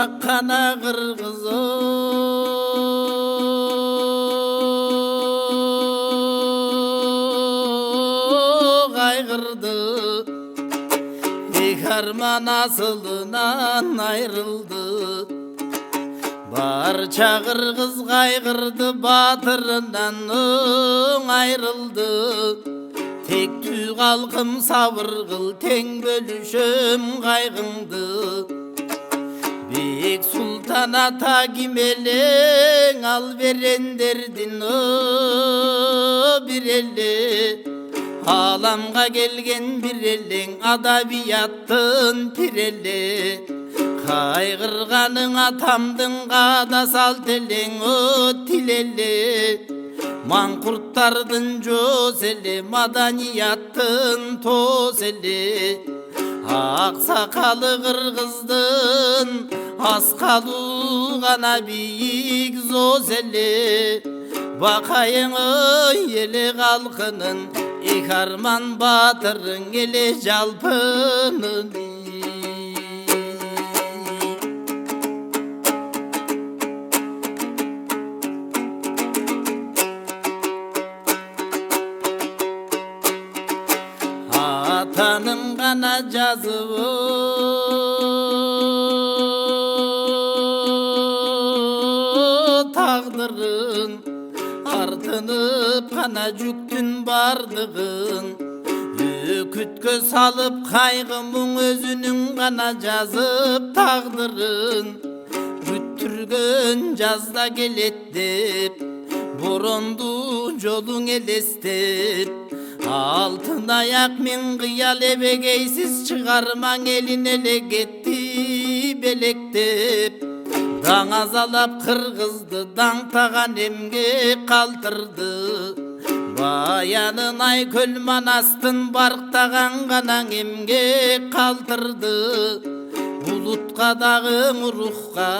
баққана қырғызы қайғырды, арман асылынан айрылды. Барша қырғыз қайғырды, батырынан айрылды. Тектүү халқым сабыр қыл, тең бөлүшөм қайғыңды. Бек сұлтан ата кимелең, ал берендердин бир эле. Аламға келген бір елең, адабияттың пір еле. Қайғырғаның атамдың қада салт елең, тил еле. Маңқұрттардың жоз еле, маданияттың тоз еле. Ақсақалы қырғыздың асқалу ғана биік зоз еле. Бақайың еле қалқының, арман батырың еле жалпының. Атаның ғана жазуы тағдырын, артынып қана жүктін бардығын. Өкүткө салып қайғы мұң, өзінің ғана жазып тағдырын. Күттірген жазда келет деп, боронду жолың елестеп. Алтын аяқ мен қиял ебегейсіз, шығармаң елін еле кетті белектеп. Даңазалап қырғызды, даңтаған емге қалтырды. Баянын Айкөл Манастын барықтаған ғанаң емге қалтырды. Улутқа дағың рухқа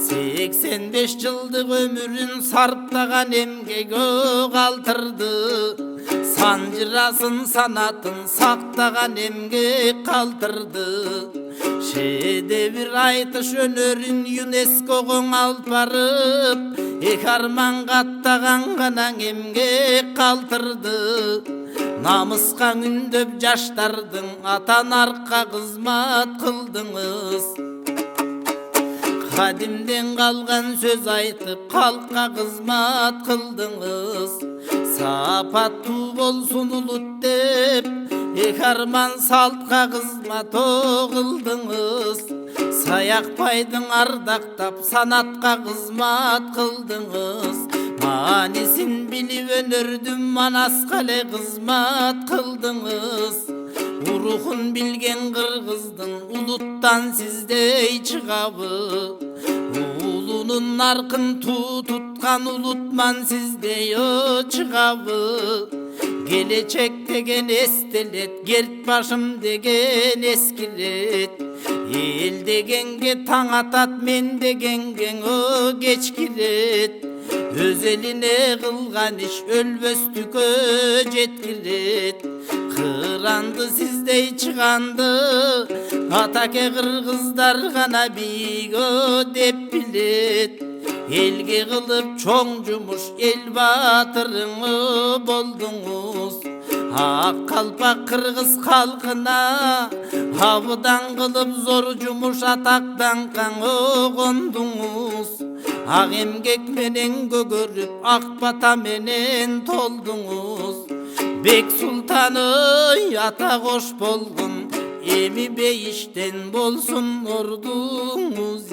85 жылдық өмірін сарптаған емге қалтырды. Санжырасын санатын сақтаған емге қалтырды. Шедевир айтыш өнөрүн ЮНЕСКО-ға алып барып, арман каттаган ғанаң емге қалтырды. Намысқа үндөп жаштардың, атан арқа қызмат қылдыңыз. Қадимден қалған сөз айтып, халыққа қызмат қылдыңыз. Сапаттуу болсун улут деп, арман салтқа қызмат қылдыңыз. Саяқбайдың ардақтап, санатқа қызмат қылдыңыз. Манисин билип өнөрдүм, Манасқа эле қызмат қылдыңыз. Урухун билген қырғыздың, улуттан сиздей чыгабы. Улунун наркын тутқан улутман сиздей чыгабы. Келечек деген эстелет, керт башым деген эскирет. Эл дегенге таң атат, мен дегенге кечкирет. Өз элине кылган иш өлбөстүккө жеткирет. Кыранды сиздей чыганды, атаке кыргыздар гана бийгө деп билет. Элге кылып чоң жумуш, эл батырыңы болдуңуз. Ак калпак кыргыз калкына абыдан кылып зор жумуш, атактан кондуңуз. Ак эмгек менен көгөрүп, ак бата менен толдуңуз. Бек Султаны ата кош болгон, эми бейиштен болсун ордуңуз.